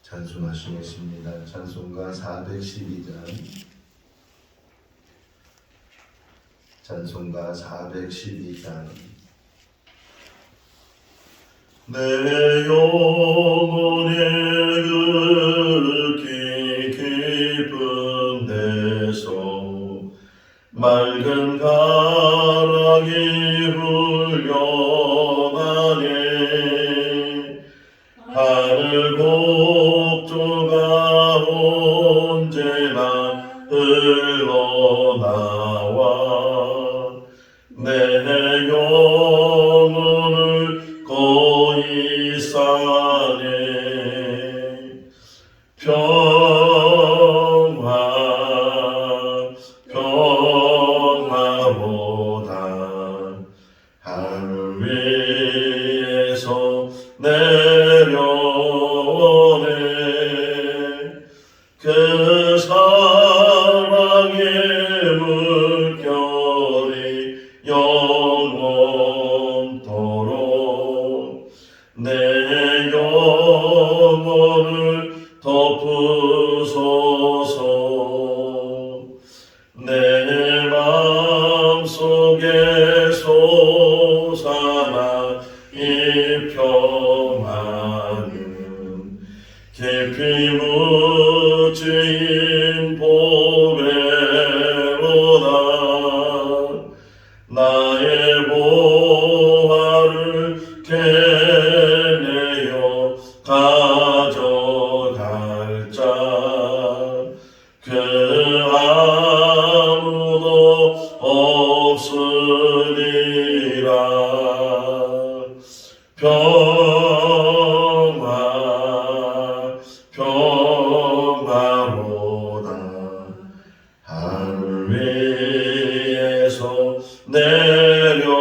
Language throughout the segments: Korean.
찬송하시겠습니다. 찬송가 412장. 찬송가 412장. 내 영혼의 깊은 데서 맑은 가락이 흘러가네. 하늘 복조가 언제나 흘러나와 내 영혼을 거의 싸네. 평화보다 하늘 위에서 내려오네. 그 사랑의 물결이 영원토록 내 영혼을 덮으소서. 내 마음속에 솟아나 이 평화는 깊이 묻힌 보배로다. 나의 보화를 캐내어 가져갈 자 그 아무도 없으리라. 평화로다 하늘 위에서 내려오네.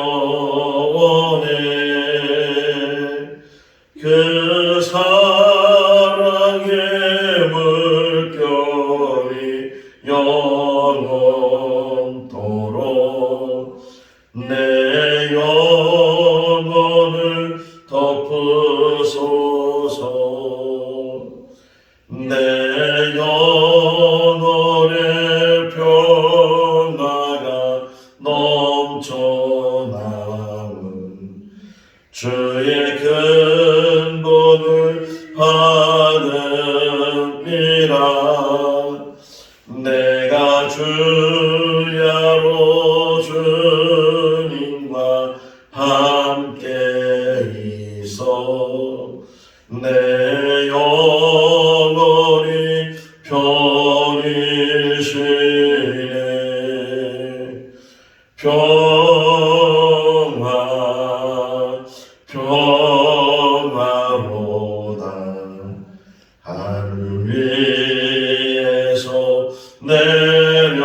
그 사랑의 물결이 영원토록 내 영혼을 덮으소서. 내 영혼의 평화가 넘쳐나는 주의 근본을 받으리라. 내가 주야로 주님과 함께 있어 내 영혼이 편히 쉬네. 평화로다 하늘 위에서 내려오네.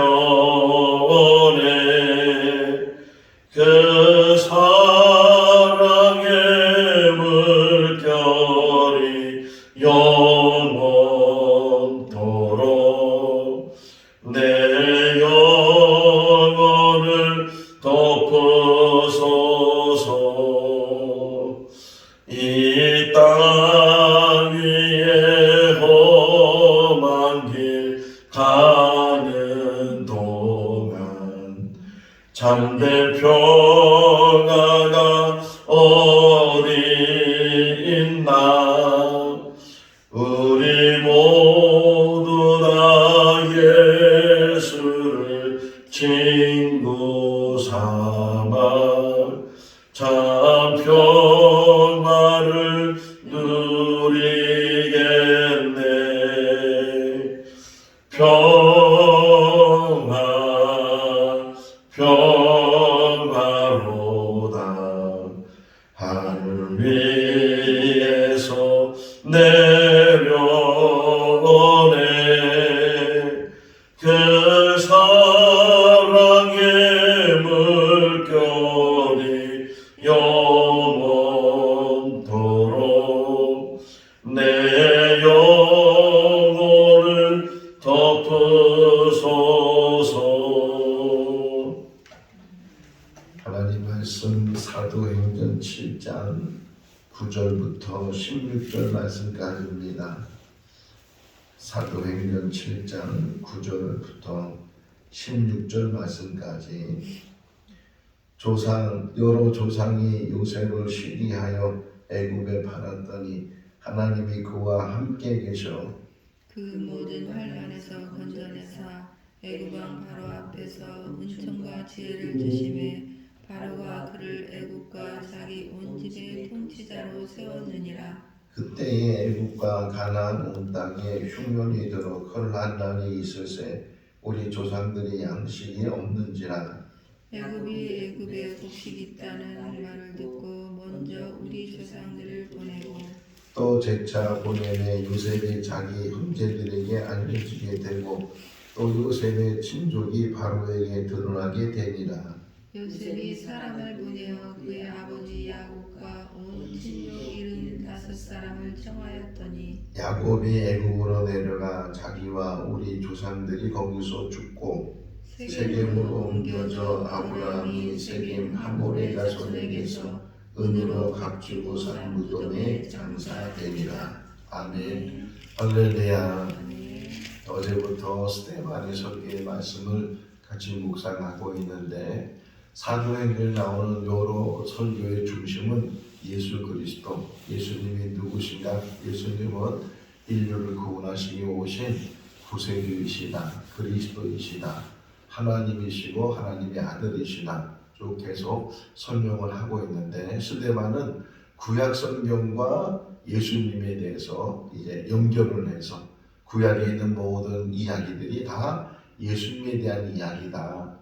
그 사랑의 물결이 영원토록 내 영혼을 덮으소서. 이 땅 위에 험한 길 가는 동안 참된 평화가 어디 있나. 우리 모두 다 예수를 친구 삼아 참 평화를 누리겠네. 평화로다 하늘 위에서 내려오네. 그 사랑의 물결이 영원토록 내 영혼을 덮으소서. 하나님 말씀 사도행전 7장 9절부터 16절 말씀까지입니다. 사도행전 7장 9절부터 16절 말씀까지 여러 조상이 요셉을 시기하여 애굽에 팔았더니 하나님이 그와 함께 계셔 그 모든 환난에서 건져내사 애굽 왕 바로 앞에서 은총과 지혜를 주심에 바로가 그를 애굽과 자기 온 집의 통치자로 세웠느니라. 그때에 애굽과 가나안 온 땅에 흉년이 들어 컬한난이 있으세 우리 조상들이 양식이 없는지라. 애굽이 애굽에 곡식 있다는 말을 듣고 먼저 우리 조상들을 보내고 또 재차 보내매 요셉이 자기 형제들에게 알려지게 되고 또 요셉의 친족이 바로에게 드러나게 되니라. 요셉이 사람을 보내어 그의 아버지 야곱과 온 친족 75사람을 청하였더니 야곱이 애굽으로 내려가 자기와 우리 조상들이 거기서 죽고 세겜으로 옮겨져 아브라함이 세겜 하몰의 자손에게서 은으로 값주고 산 무덤에 장사되니라. 아멘. 할렐루야. 어제부터 스테반의 설교의 말씀을 같이 묵상하고 있는데 사도행전에 나오는 여러 설교의 중심은 예수 그리스도, 예수님이 누구신가? 예수님은 인류를 구원하시기 오신 구세주이시다, 그리스도이시다, 하나님이시고 하나님의 아들이시다. 쭉 계속 설명을 하고 있는데 스데반은 구약 성경과 예수님에 대해서 이제 연결을 해서 구약에 있는 모든 이야기들이 다 예수님에 대한 이야기다.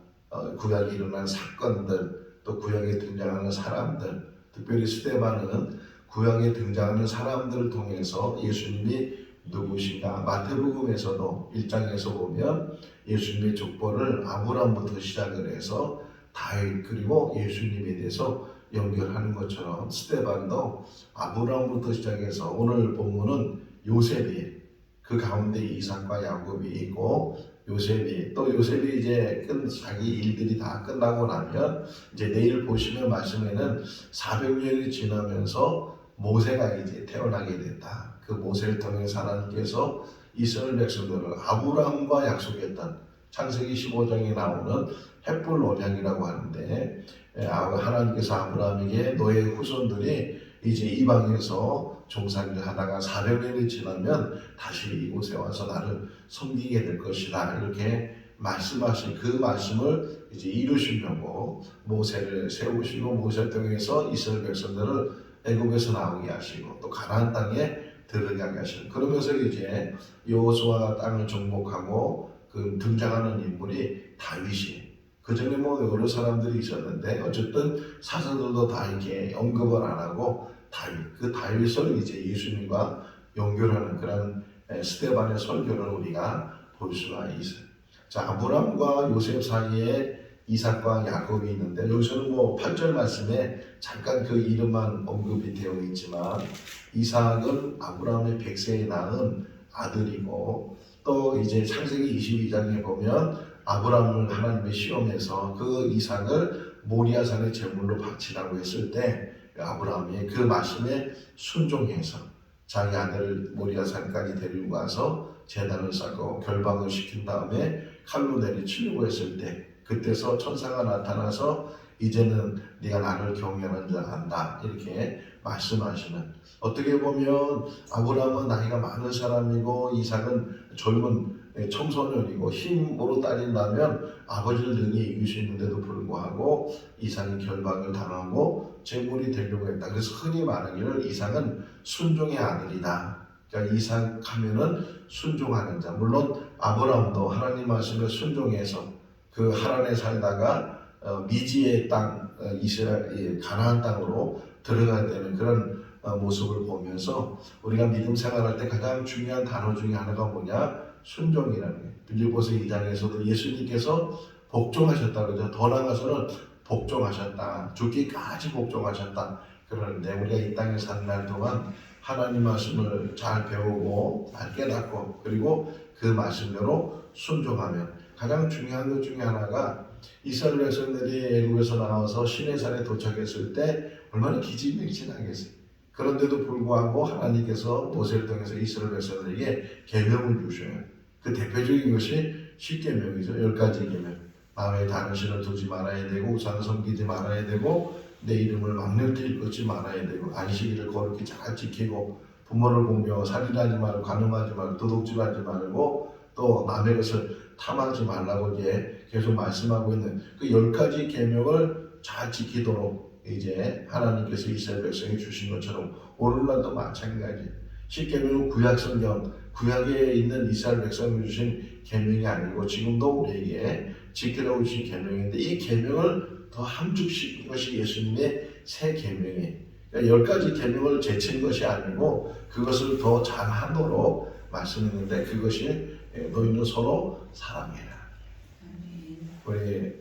구약에 일어난 사건들, 또 구약에 등장하는 사람들, 특별히 스데반은 구약에 등장하는 사람들을 통해서 예수님이 누구신가? 마태복음에서도 1장에서 보면 예수님의 족보를 아브라함부터 시작을 해서 다윗 그리고 예수님에 대해서 연결하는 것처럼 스데반도 아브라함부터 시작해서 오늘 본문은 요셉이 그 가운데 이삭과 야곱이 있고 요셉이 이제 자기 일들이 다 끝나고 나면 이제 내일 보시면 말씀에는 400년이 지나면서 모세가 이제 태어나게 됐다. 그 모세를 통해서 하나님께서 이스라엘 백성들을 아브라함과 약속했던 창세기 15장에 나오는 헷불 언약이라고 하는데 하나님께서 아브라함에게 너의 후손들이 이제 이방에서 종살이를 하다가 400년이 지나면 다시 이곳에 와서 나를 섬기게 될 것이다. 이렇게 말씀하신 그 말씀을 이제 이루시려고 모세를 세우시고 모세를 통해서 이스라엘 백성들을 애굽에서 나오게 하시고 또 가나안 땅에 들어가게 하시고 그러면서 이제 여호수아가 땅을 정복하고 그 등장하는 인물이 다윗이 그 전에 뭐 여러 사람들이 있었는데 어쨌든 사사들도 다 이렇게 언급을 안 하고 그 다윗을 이제 예수님과 연결하는 그런 스데반의 설교를 우리가 볼 수가 있어요. 자, 아브라함과 요셉 사이에 이삭과 야곱이 있는데 여기서는 뭐 8절 말씀에 잠깐 그 이름만 언급이 되어 있지만 이삭은 아브라함의 100세에 낳은 아들이고 또 이제 창세기 22장에 보면 아브라함을 하나님의 시험에서 그 이삭을 모리아산의 제물로 바치라고 했을 때 아브라함이 그 말씀에 순종해서 자기 아들을 모리아산까지 데리고 가서 제단을 쌓고 결박을 시킨 다음에 칼로 내리치려고 했을 때 그때서 천사가 나타나서 이제는 네가 나를 경외하는 줄 안다 이렇게 말씀하시는 어떻게 보면 아브라함은 나이가 많은 사람이고 이삭은 젊은 청소년이고 힘으로 따진다면 아버지를 능히 이길 수 있는데도 불구하고 이삭이 결박을 당하고 제물이 되려고 했다. 그래서 흔히 말하기를 이삭은 순종의 아들이다. 그러니까 이삭 하면은 순종하는 자. 물론 아브라함도 하나님 말씀에 순종해서 그 하란에 살다가 미지의 땅 이스라엘 가나안 땅으로 들어가야 되는 그런 모습을 보면서 우리가 믿음 생활할 때 가장 중요한 단어 중에 하나가 뭐냐? 순종이라는 거예요. 빌립보서 2장에서도 예수님께서 복종하셨다 그러죠. 더 나아가서는 복종하셨다. 죽기까지 복종하셨다. 그러는데 우리가 이 땅에 사는 날 동안 하나님 말씀을 잘 배우고 잘 깨닫고 그리고 그 말씀대로 순종하면 가장 중요한 것 중에 하나가 이스라엘 백성들이 애굽에서 나와서 시내산에 도착했을 때 얼마나 기진맥진하겠어요. 그런데도 불구하고 하나님께서 모세를 통해서 이스라엘 백성들에게 계명을 주셔요. 그 대표적인 것이 10계명이죠. 10가지 계명. 마음에 다른 신을 두지 말아야 되고, 우상을 섬기지 말아야 되고, 내 이름을 망령되이 읽지 말아야 되고, 안식일을 거룩히 잘 지키고, 부모를 공경하고, 살인하지 말고, 간음하지 말고, 도둑질하지 말고, 또 남의 것을 탐하지 말라고 이제 계속 말씀하고 있는 그 10가지 계명을 잘 지키도록 이제 하나님께서 이스라엘 백성에 주신 것처럼 오늘날도 마찬가지. 10계명은 구약 성경, 구약에 있는 이스라엘 백성에 주신 계명이 아니고 지금도 우리에게 지키라고 주신 계명인데, 이 계명을 더 함축시킨 것이 예수님의 새 계명이에요. 그러니까 10가지 계명을 제친 것이 아니고 그것을 더 잘하도록 말씀했는데, 그것이 너희는 서로 사랑해라. 우리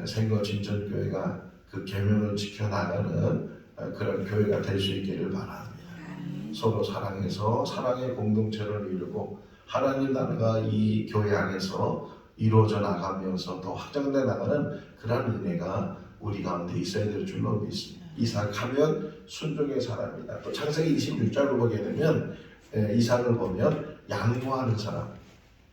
생거 진천교회가 그 계명을 지켜나가는 그런 교회가 될 수 있기를 바랍니다. 서로 사랑해서 사랑의 공동체를 이루고 하나님 나라가 이 교회 안에서 이루어져 나가면서 더 확장돼 나가는 그런 은혜가 우리 가운데 있어야 될 줄로 믿습니다. 이삭하면 순종의 사람이다. 또 창세기 26장을 보게 되면 이삭을 보면 양보하는 사람,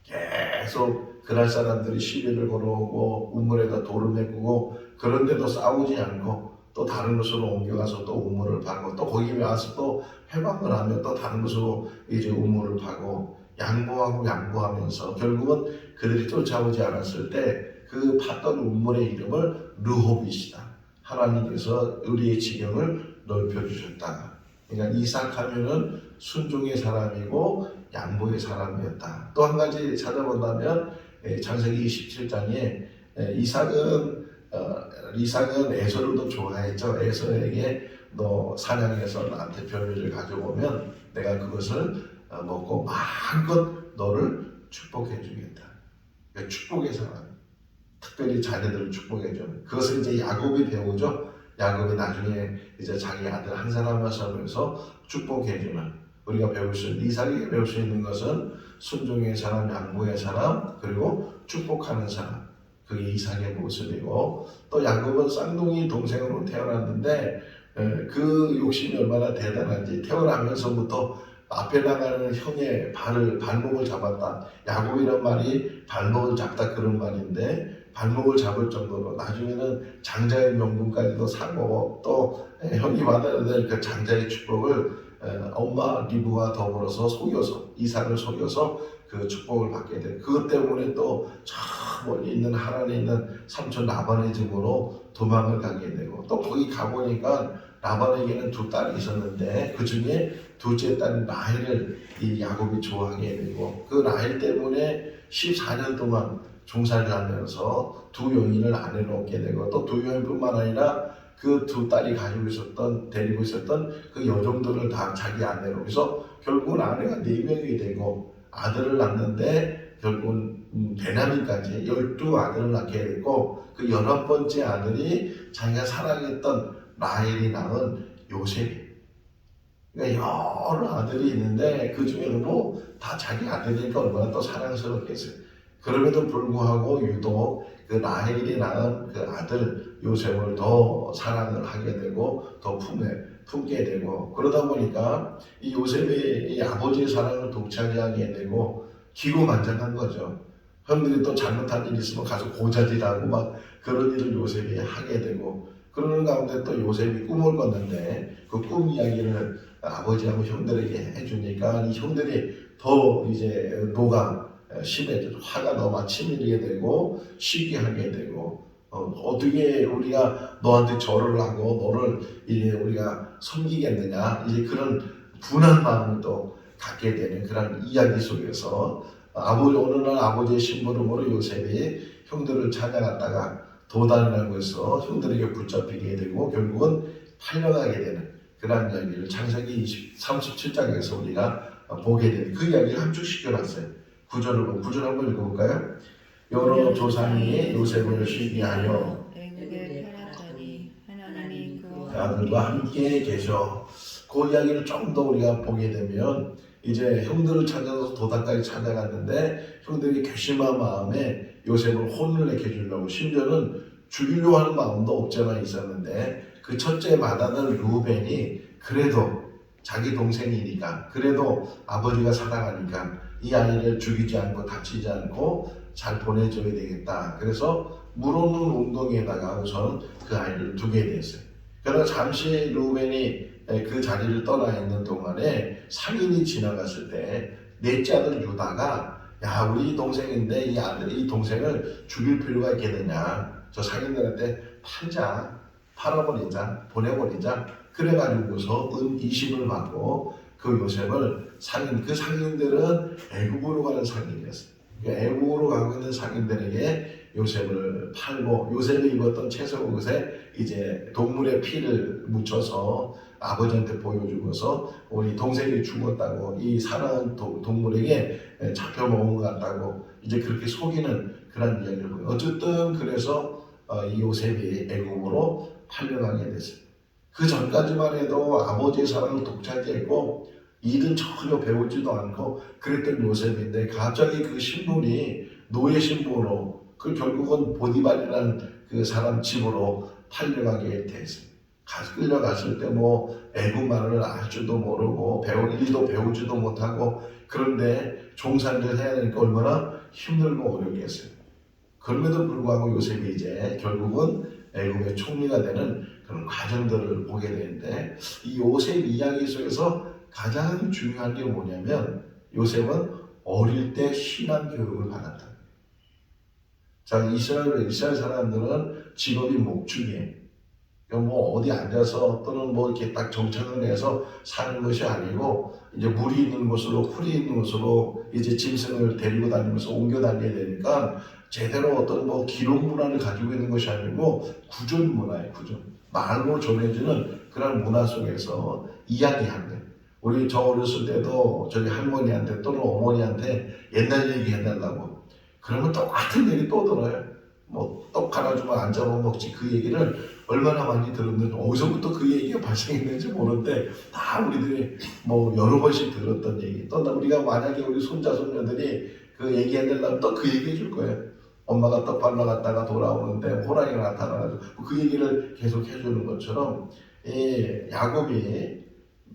계속 그날 사람들이 시비를 걸어오고 우물에다 돌을 메꾸고 그런데도 싸우지 않고 또 다른 곳으로 옮겨가서 또 우물을 파고 또 거기 와서 또 회방을 하면 또 다른 곳으로 이제 우물을 파고 양보하면서 결국은 그들이 쫓아오지 않았을 때 그 팠던 우물의 이름을 르홉이시다. 하나님께서 우리의 지경을 넓혀주셨다. 그러니까 이삭하면은 순종의 사람이고 양보의 사람이었다. 또 한 가지 찾아본다면 창세기 27장에 이삭은 에서를 더 좋아했죠. 에서에게 너 사냥해서 나한테 별미를 가져오면 내가 그것을 먹고 마음껏 너를 축복해 주겠다. 그러니까 축복의 사람, 특별히 자녀들을 축복해 주는. 그것을 이제 야곱이 배우죠. 야곱이 나중에 이제 자기 아들 한 사람을 살면서 축복해 주는. 우리가 배울 수 있는, 이삭에게 배울 수 있는 것은 순종의 사람, 양보의 사람, 그리고 축복하는 사람. 그게 이삭의 모습이고, 또 야곱은 쌍둥이 동생으로 태어났는데 그 욕심이 얼마나 대단한지 태어나면서부터 앞에 나가는 형의 발목을 잡았다. 야곱이란 말이 발목을 잡다 그런 말인데 발목을 잡을 정도로 나중에는 장자의 명분까지도 사고 또 형이 받아야 될 그 장자의 축복을 엄마 리브와 더불어서 이삭을 속여서 그 축복을 받게 돼. 그것 때문에 또 저 멀리 있는 하란에 있는 삼촌 라반의 집으로 도망을 가게 되고 또 거기 가보니까 라반에게는 두 딸이 있었는데 그 중에 둘째 딸 라헬을 이 야곱이 좋아하게 되고 그 라헬 때문에 14년 동안 종살이를 하면서 두 여인을 아내로 얻게 되고 또 두 여인뿐만 아니라 그 두 딸이 데리고 있었던 그 여종들을 다 자기 아내로 해서 결국은 아내가 4명이 되고 아들을 낳는데 결국은 베냐민까지 12아들을 낳게 됐고 그 11번째 아들이 자기가 사랑했던 라헬이 낳은 요셉이. 그러니까 여러 아들이 있는데 그 중에도 뭐 다 자기 아들이니까 얼마나 또 사랑스럽겠어요. 그럼에도 불구하고 유독 그 라헬이 낳은 그 아들 요셉을 더 사랑을 하게 되고 더 품게 되고 그러다 보니까 이 요셉이 이 아버지의 사랑을 독차지하게 되고 기고만장한 거죠. 형들이 또 잘못한 일 있으면 가서 고자질하고 막 그런 일을 요셉이 하게 되고 그러는 가운데 또 요셉이 꿈을 꿨는데 그 꿈 이야기를 아버지하고 형들에게 해주니까 이 형들이 더 이제 심해져 화가 너무 치밀게 되고 시기하게 되고 어떻게 우리가 너한테 절을 하고 너를 이제 우리가 섬기겠느냐 이제 그런 분한 마음을 또 갖게 되는 그런 이야기 속에서 어느 날 아버지의 심부름으로 요셉이 형들을 찾아갔다가 도단이라고 해서 형들에게 붙잡히게 되고 결국은 팔려가게 되는 그런 이야기를 창세기 37장에서 우리가 보게 되는 그 이야기를 함축시켜놨어요. 구절 한번 읽어볼까요? 여러 조상이 요셉을 시기하여 애굽에 팔았더니 하나님이 그 아들과 함께 계셔. 그 이야기를 좀 더 우리가 보게 되면 이제 형들을 찾아서 도단까지 찾아갔는데 형들이 괘씸한 마음에 요셉을 혼을 내게 주려고 심지어는 죽이려고 하는 마음도 없지 않아 있었는데 그 첫째 맏아들 루벤이 그래도 자기 동생이니까 그래도 아버지가 사랑하니까 이 아이를 죽이지 않고 다치지 않고 잘 보내줘야 되겠다. 그래서 물어놓은 웅덩이에다가 우선 그 아이를 두게 됐어요. 그러나 잠시 루벤이 그 자리를 떠나 있는 동안에 상인이 지나갔을 때 넷째 아들 유다가 야 우리 동생인데 이 동생을 죽일 필요가 있겠느냐, 저 상인들한테 팔아버리자, 보내버리자. 그래가지고서 은 20을 받고 그 요셉을 그 상인들은 애국으로 가는 상인이었어요. 애국으로 가고 있는 상인들에게 요셉을 팔고, 요셉이 입었던 채석옷에 이제 동물의 피를 묻혀서 아버지한테 보여주고서 우리 동생이 죽었다고, 이 사랑하는 동물에게 잡혀먹은 것 같다고 이제 그렇게 속이는 그런 이야기를 보여요. 어쨌든 그래서 이 요셉이 애국으로 팔려가게 됐어요. 그 전까지만 해도 아버지의 사랑을 독차지했고 일은 전혀 배우지도 않고 그랬던 요셉인데 갑자기 그 신분이 노예 신분으로 그 결국은 보디발이라는 그 사람 집으로 팔려가게 됐어요. 끌려갔을 때 뭐 애국말을 알 줄도 모르고 배울 일도 배우지도 못하고, 그런데 종살이를 해야 되니까 얼마나 힘들고 어렵겠어요. 그럼에도 불구하고 요셉이 이제 결국은 애국의 총리가 되는 그런 과정들을 보게 되는데, 이 요셉 이야기 속에서 가장 중요한 게 뭐냐면 요셉은 어릴 때 신앙 교육을 받았다. 자, 이스라엘 사람들은 직업이 목축이에요. 뭐 어디 앉아서 또는 뭐 이렇게 딱 정착을 해서 사는 것이 아니고 이제 물이 있는 곳으로, 풀이 있는 곳으로 이제 짐승을 데리고 다니면서 옮겨 다녀야 되니까 제대로 어떤 뭐 기록 문화를 가지고 있는 것이 아니고 구전 문화예요. 구전. 말로 전해주는 그런 문화 속에서 이야기하는 거예요. 우리 저 어렸을 때도 저기 할머니한테 또는 어머니한테 옛날 얘기 해달라고 그러면 똑같은 얘기 또 들어요. 뭐 떡 하나 주면 안 잡아 먹지. 그 얘기를 얼마나 많이 들었는지, 어디서부터 그 얘기가 발생했는지 모르는데 다 우리들이 뭐 여러 번씩 들었던 얘기. 또 우리가 만약에 우리 손자 손녀들이 그 얘기 해달라면 또 그 얘기 해줄 거예요. 엄마가 떡 발라 갔다가 돌아오는데 호랑이가 나타나가지고 그 얘기를 계속 해주는 것처럼 야곱이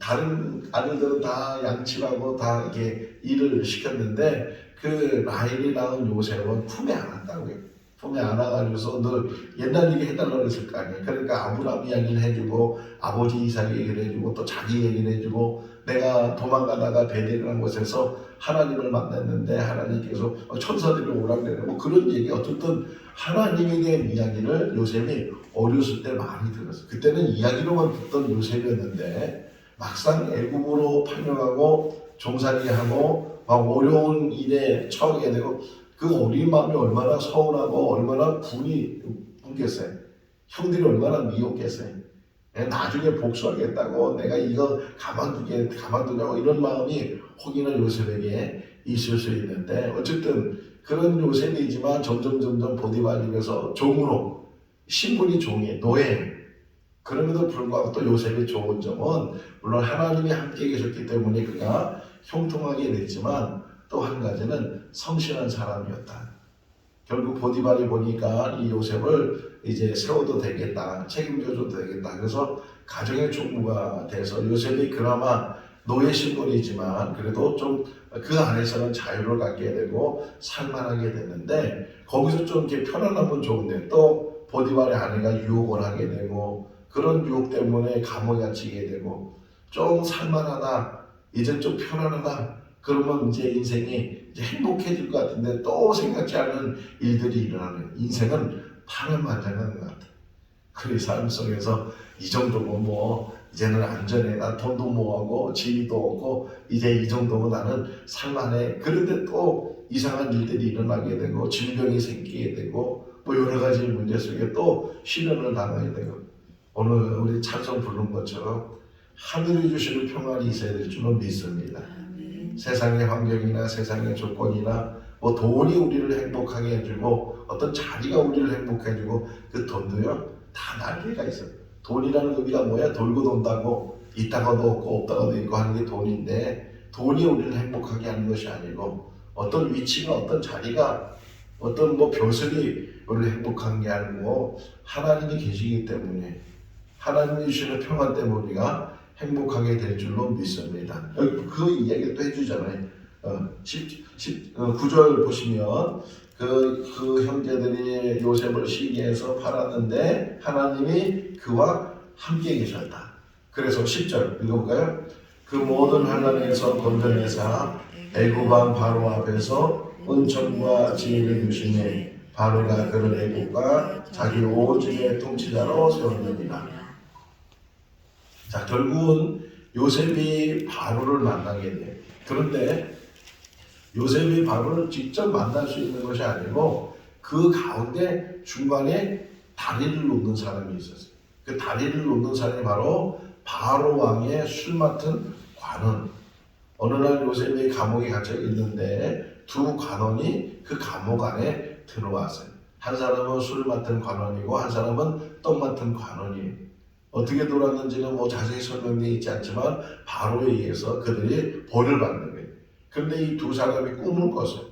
다른 아들들은 다 양치하고 다 이렇게 일을 시켰는데 그 라헬이 낳은 요셉은 품에 안았다고요. 품에 안아가지고서 늘 옛날 얘기 해달라고 했을 거 아니에요. 그러니까 아브라함 이야기를 해주고 아버지 이삭 얘기를 해주고 또 자기 얘기를 해주고, 내가 도망가다가 베델이라는 곳에서 하나님을 만났는데 하나님께서 천사들이 오라고 그래요. 뭐 그런 얘기, 어쨌든 하나님에 대한 이야기를 요셉이 어렸을 때 많이 들었어요. 그때는 이야기로만 듣던 요셉이었는데 막상 애국으로 팔려가고 종살이하고 막 어려운 일에 처하게 되고 그 어린 마음이 얼마나 서운하고 얼마나 분이 분겠어요. 형들이 얼마나 미웠겠어요. 나중에 복수하겠다고 내가 이거 가만두냐고 이런 마음이 혹이나 요셉에게 있을 수 있는데, 어쨌든 그런 요셉이지만 점점 보디발 입에서 종으로, 신분이 종이 노예. 그럼에도 불구하고 또 요셉의 좋은 점은 물론 하나님이 함께 계셨기 때문에 그가 형통하게 됐지만 또 한 가지는 성실한 사람이었다. 결국 보디발이 보니까 이 요셉을 이제 세워도 되겠다, 책임져줘도 되겠다. 그래서 가정의 총무가 돼서 요셉이 그나마 노예 신분이지만 그래도 좀 그 안에서는 자유를 갖게 되고 살만하게 됐는데, 거기서 좀 이렇게 편안하면 좋은데 또 보디발의 아내가 유혹을 하게 되고 그런 유혹 때문에 감옥에 갇히게 되고, 좀 살만하다, 이제 좀 편안하다, 그러면 이제 인생이 이제 행복해질 것 같은데 또 생각지 않은 일들이 일어나는, 인생은 파란만장한 것 같아. 그 삶 속에서 이 정도면 뭐 이제는 안전해, 나 돈도 모으고 지위도 없고 이제 이 정도면 나는 살만해. 그런데 또 이상한 일들이 일어나게 되고 질병이 생기게 되고 뭐 여러 가지 문제 속에 또 시련을 당하게 되고, 오늘 우리 찬송 부른 것처럼 하늘이 주시는 평안이 있어야 될 줄은 믿습니다. 세상의 환경이나 세상의 조건이나 뭐 돈이 우리를 행복하게 해주고 어떤 자리가 우리를 행복해 해주고, 그 돈도요 다 날개가 있어요. 돈이라는 의미가 뭐야? 돌고 돈다고, 있다가도 없고 없다가도 있고 하는 게 돈인데, 돈이 우리를 행복하게 하는 것이 아니고 어떤 위치가, 어떤 자리가, 어떤 뭐 벼슬이 우리를 행복한 게 아니고 하나님이 계시기 때문에, 하나님이 주시는 평안 때문에 우리가 행복하게 될 줄로 믿습니다. 그 이야기를 또 해주잖아요. 9절 보시면 그 형제들이 요셉을 시기해서 팔았는데 하나님이 그와 함께 계셨다. 그래서 10절 읽어볼까요? 그 모든 환난에서 건져내사 애굽 왕 바로 앞에서 은총과 지혜를 주시니 바로가 그를 애굽과 자기 온 집의 통치자로 세웠느니라. 자, 결국은 요셉이 바로를 만나게 돼요. 그런데 요셉이 바로를 직접 만날 수 있는 것이 아니고 그 가운데 중간에 다리를 놓는 사람이 있었어요. 그 다리를 놓는 사람이 바로 바로 왕의 술 맡은 관원. 어느 날 요셉이 감옥에 갇혀 있는데 두 관원이 그 감옥 안에 들어왔어요. 한 사람은 술 맡은 관원이고 한 사람은 떡 맡은 관원이에요. 어떻게 돌았는지는 뭐 자세히 설명되어 있지 않지만 바로에 의해서 그들이 벌을 받는 거예요. 그런데 이 두 사람이 꿈을 꿨어요.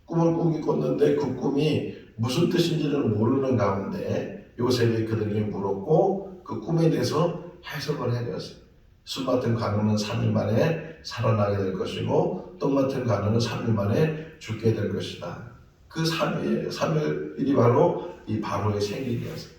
꿈을 꿨는데 그 꿈이 무슨 뜻인지는 모르는 가운데 요셉이 그들에게 물었고 그 꿈에 대해서 해석을 해줬어요. 술 맡은 관원은 3일 만에 살아나게 될 것이고 떡 맡은 관원은 3일 만에 죽게 될 것이다. 그 3일이 바로 이 바로의 생일이었어요.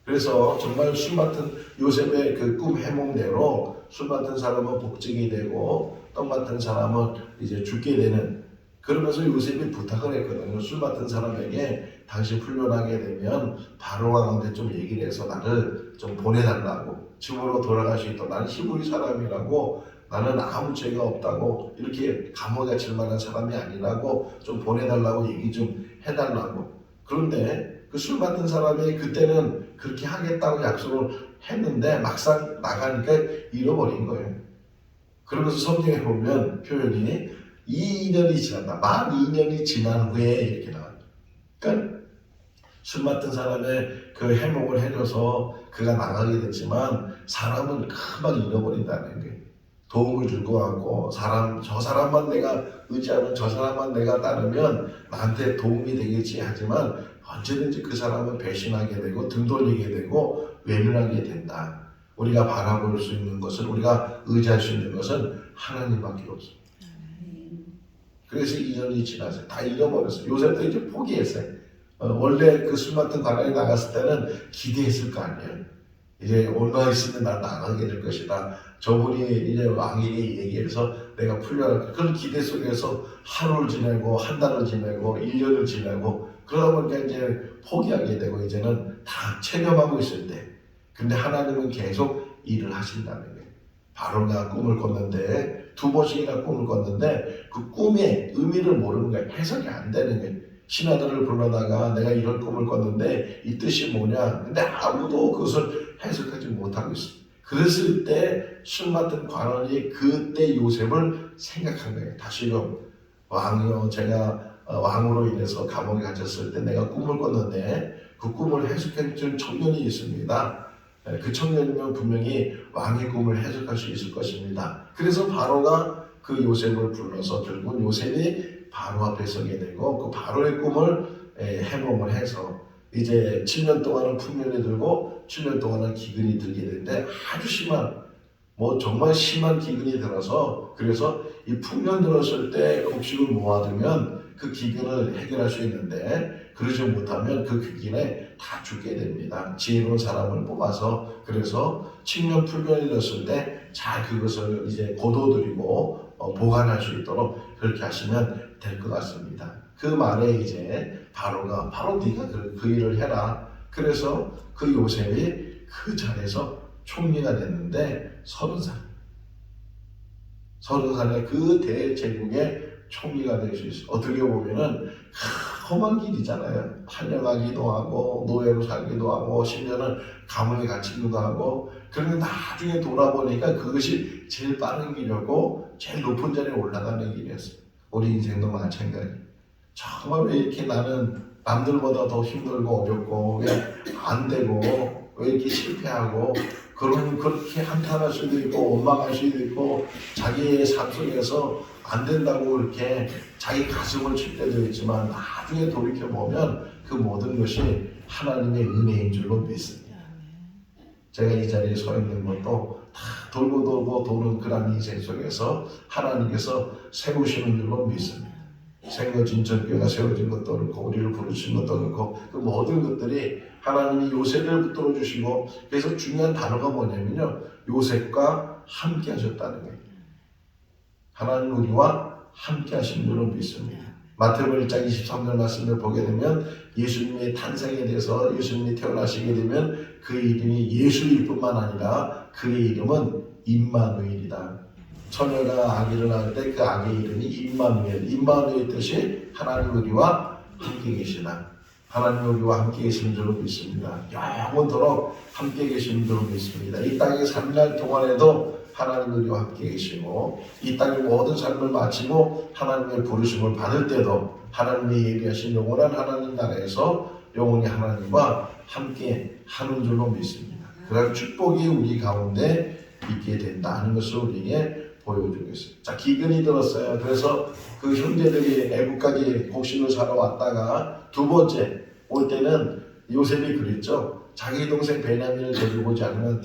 그래서 정말 술 맡은 요셉의 그 꿈 해몽대로 술 맡은 사람은 복직이 되고 떡 맡은 사람은 이제 죽게 되는, 그러면서 요셉이 부탁을 했거든요. 술 맡은 사람에게 당신 풀려나게 되면 바로 왕한테 좀 얘기를 해서 나를 좀 보내달라고, 집으로 돌아갈 수 있도록, 나는 히브리 사람이라고, 나는 아무 죄가 없다고, 이렇게 감옥에 갇힐 만한 사람이 아니라고 좀 보내달라고 얘기 좀 해달라고. 그런데 그 술 맡은 사람이 그때는 그렇게 하겠다고 약속을 했는데 막상 나가니까 잃어버린 거예요. 그러면서 성경에 보면 표현이 2년이 지났다. 만 2년이 지난 후에 이렇게 나와요. 그러니까 술 맡은 사람의 그 해몽을 해줘서 그가 나가게 됐지만 사람은 금방 잃어버린다는 거예요. 도움을 줄 것 같고 저 사람만 내가 의지하면, 저 사람만 내가 따르면 나한테 도움이 되겠지 하지만 언제든지 그 사람은 배신하게 되고 등 돌리게 되고 외면하게 된다. 우리가 바라볼 수 있는 것은, 우리가 의지할 수 있는 것은 하나님밖에 없어요. 그래서 2년이 지나서 다 잃어버렸어요. 요셉도 이제 포기했어요. 원래 그 술 맡은 관원이 나갔을 때는 기대했을 거 아니에요. 이제 얼마 있으면 나 나가게 될 것이다. 저분이 이제 왕에게 얘기해서 내가 풀려날, 그런 기대 속에서 하루를 지내고 한 달을 지내고 1년을 지내고 그러다 보니까 이제 포기하게 되고 이제는 다 체념하고 있을 때, 근데 하나님은 계속 일을 하신다는 거예요. 바로가 꿈을 꿨는데, 2번씩이나 꿈을 꿨는데 그 꿈의 의미를 모르는 거예요. 해석이 안 되는 거예요. 신하들을 불러다가 내가 이런 꿈을 꿨는데 이 뜻이 뭐냐, 근데 아무도 그것을 해석하지 못하고 있어요. 그랬을 때 술 맡은 관원이 그때 요셉을 생각한 거예요. 다시금 왕이요, 제가 왕으로 인해서 감옥에 갇혔을 때 내가 꿈을 꿨는데 그 꿈을 해석해 준 청년이 있습니다. 그 청년이면 분명히 왕의 꿈을 해석할 수 있을 것입니다. 그래서 바로가 그 요셉을 불러서 결국 요셉이 바로 앞에 서게 되고 그 바로의 꿈을 해몽을 해서 이제 7년 동안은 풍년이 들고 7년 동안은 기근이 들게 되는데 아주 심한, 뭐 정말 심한 기근이 들어서, 그래서 이 풍년 들었을 때 곡식을 모아두면 그 기근을 해결할 수 있는데 그러지 못하면 그 기근에 다 죽게 됩니다. 지혜로운 사람을 뽑아서, 그래서 칭년 풀면이 됐을 때 잘 그것을 이제 거둬들이고 보관할 수 있도록 그렇게 하시면 될 것 같습니다. 그 말에 이제 바로가 바로 네가 그 일을 해라. 그래서 그 요셉이 그 자리에서 총리가 됐는데 30살. 30살에 그 대제국의 총리가 될 수 있어요. 어떻게 보면은 험한 길이잖아요. 팔려가기도 하고 노예로 살기도 하고 심지어는 감옥에 갇히기도 하고, 그런데 나중에 돌아보니까 그것이 제일 빠른 길이었고 제일 높은 자리에 올라가는 길이었어요. 우리 인생도 마찬가지. 정말 왜 이렇게 나는 남들보다 더 힘들고 어렵고 왜 안 되고 왜 이렇게 실패하고, 그렇게 한탄할 수도 있고 원망할 수도 있고 자기의 삶 속에서 안 된다고 이렇게 자기 가슴을 칠 때도 있지만 나중에 돌이켜보면 그 모든 것이 하나님의 은혜인 줄로 믿습니다. 제가 이 자리에 서 있는 것도 돌고 돌고 도는 그런 인생 속에서 하나님께서 세우시는 줄로 믿습니다. 생거 진천교회가 세워진 것도 그렇고 우리를 부르신 것도 그렇고 그 모든 것들이 하나님이 요셉을 붙들어 주시고 그래서 중요한 단어가 뭐냐면요. 요셉과 함께 하셨다는 거예요. 하나님 우리와 함께 하신 줄로 믿습니다. 마태복음 1장 23절 말씀을 보게 되면 예수님의 탄생에 대해서 예수님이 태어나시게 되면 그 이름이 예수일 뿐만 아니라 그의 이름은 임마누엘이다. 처녀가 아기를 낳을 때 그 아기의 이름이 임마누엘. 임마누엘 뜻이 하나님 우리와 함께 계시다. 하나님 우리와 함께 계시는 줄로 믿습니다. 영원토록 함께 계시는 줄로 믿습니다. 이 땅에 살날 동안에도 하나님 우리와 함께 계시고 이 땅의 모든 삶을 마치고 하나님의 부르심을 받을 때도 하나님의 예비하신 영원한 하나님 나라에서 영원히 하나님과 함께 하는 줄로 믿습니다. 그런 축복이 우리 가운데 있게 된다는 것을 우리에게 보여주고 있어요. 자, 기근이 들었어요. 그래서 그 형제들이 애국까지 곡식을 사러 왔다가 두 번째 올 때는 요셉이 그랬죠. 자기 동생 베냐민을 데리고 오지 않으면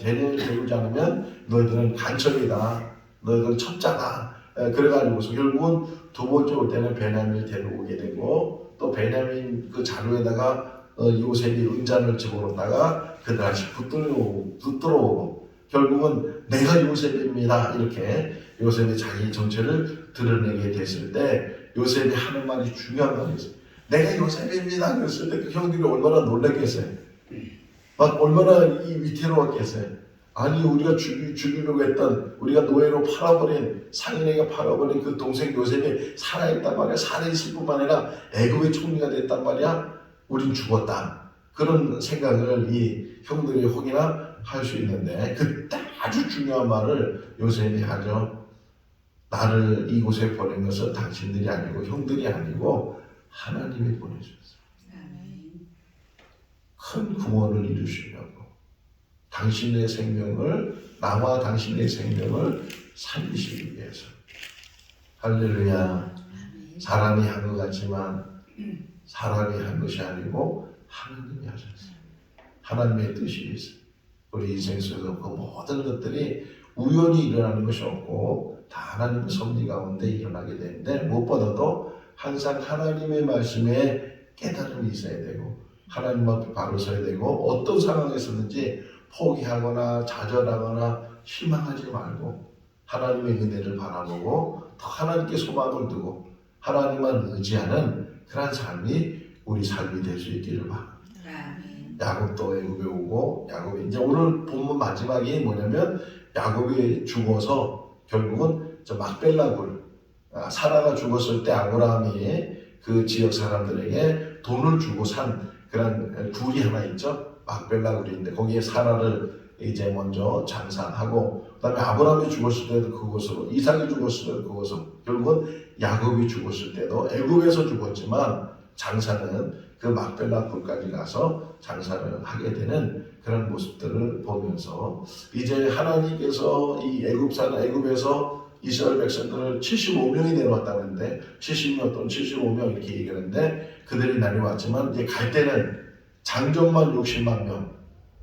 너희들은 간첩이다. 너희들은 첩자다. 그래가지고서 결국은 두 번째 올 때는 베냐민을 데려오게 되고 또 베냐민 그 자루에다가 요셉이 은잔을 집어넣다가 그들 다시 붙들어오고 결국은 내가 요셉입니다. 이렇게 요셉이 자기 정체를 드러내게 됐을 때 요셉이 하는 말이 중요한 말이 있어요. 내가 요셉입니다. 그랬을 때 그 형들이 얼마나 놀랐겠어요. 막 얼마나 위태로웠겠어요. 아니 우리가 죽이려고 했던 우리가 노예로 팔아버린 상인에게 팔아버린 그 동생 요셉이 살아있단 말이야. 살아있을 뿐만 아니라 애굽의 총리가 됐단 말이야. 우린 죽었다. 그런 생각을 이 형들이 혹이나 할 수 있는데 그때 아주 중요한 말을 요셉이 하죠. 나를 이곳에 보낸 것은 당신들이 아니고 형들이 아니고 하나님이 보내셨어요. 큰 구원을 이루시려고 당신의 생명을 나와 당신의 생명을 살리시기 위해서. 할렐루야. 사람이 한 것 같지만 사람이 한 것이 아니고 하나님이 하셨어요. 하나님의 뜻이 있어요. 우리 인생 속에서 그 모든 것들이 우연히 일어나는 것이 없고 다 하나님의 섭리 가운데 일어나게 되는데 무엇보다도 항상 하나님의 말씀에 깨달음이 있어야 되고 하나님 앞에 바로 서야 되고 어떤 상황에서든지 포기하거나 좌절하거나 실망하지 말고 하나님의 은혜를 바라보고 더 하나님께 소망을 두고 하나님만 의지하는 그런 삶이 우리 삶이 될 수 있기를 바랍니다. 야곱도 애굽에 오고 야곱이 이제 오늘 본문 마지막이 뭐냐면 야곱이 죽어서 결국은 저 막벨라 굴 사라가 죽었을 때 아브라함이 그 지역 사람들에게 돈을 주고 산 그런 굴이 하나 있죠. 막벨라 굴인데 거기에 사라를 이제 먼저 장사하고 그다음에 아브라함이 죽었을 때도 그곳으로 이삭이 죽었을 때도 그곳으로 결국은 야곱이 죽었을 때도 애굽에서 죽었지만 장사는 그 막벨라 굴까지 가서 장사를 하게 되는 그런 모습들을 보면서 이제 하나님께서 이 애굽에서 이스라엘 백성들을 75명이 내려왔다는데 70명 또는 75명 이렇게 얘기하는데 그들이 내려왔지만 이제 갈 때는 장정만 60만 명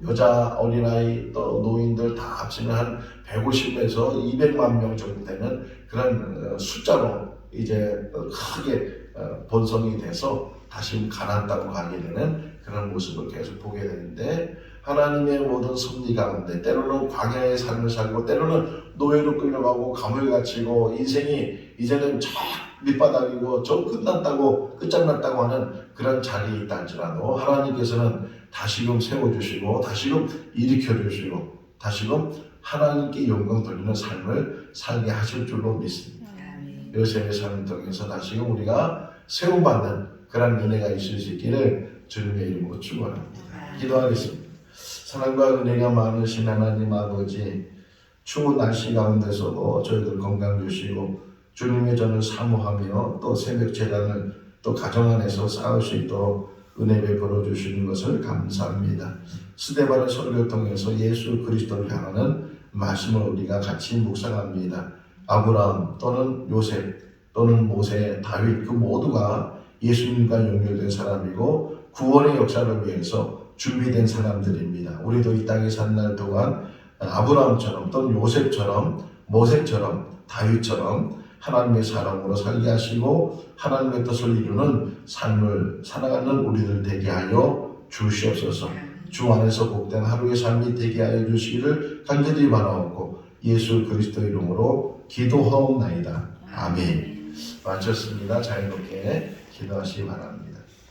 여자 어린아이 또 노인들 다 합치면 한 150에서 200만 명 정도 되는 그런 숫자로 이제 크게 번성이 돼서 다시 가나안 땅으로 가게 되는 그런 모습을 계속 보게 되는데 하나님의 모든 섭리 가운데 때로는 광야의 삶을 살고 때로는 노예로 끌려가고 감옥에 갇히고 인생이 이제는 저 밑바닥이고 저 끝장났다고 하는 그런 자리에 있다 할지라도 하나님께서는 다시금 세워주시고 다시금 일으켜주시고 다시금 하나님께 영광 돌리는 삶을 살게 하실 줄로 믿습니다. 요셉의 삶을 통해서 다시금 우리가 세움받는 그런 은혜가 있을 수 있기를 주님의 이름으로 축원합니다. 기도하겠습니다. 사랑과 은혜가 많으신 하나님 아버지 추운 날씨 가운데서도 저희들 건강 주시고 주님의 전을 사모하며 또 새벽 제단을 또 가정 안에서 쌓을 수 있도록 은혜 베풀어 주시는 것을 감사합니다. 스데반의 설교를 통해서 예수 그리스도를 향하는 말씀을 우리가 같이 묵상합니다. 아브라함 또는 요셉 또는 모세, 다윗 그 모두가 예수님과 연결된 사람이고 구원의 역사를 위해서 준비된 사람들입니다. 우리도 이 땅에 산 날 동안 아브라함처럼 또는 요셉처럼 모세처럼 다윗처럼 하나님의 사람으로 살게 하시고 하나님의 뜻을 이루는 삶을 살아가는 우리들 되게 하여 주시옵소서. 주 안에서 복된 하루의 삶이 되게 하여 주시기를 간절히 바라옵고 예수 그리스도 이름으로 기도하옵나이다. 아멘. 마쳤습니다. 자유롭게 기도하시기 바랍니다.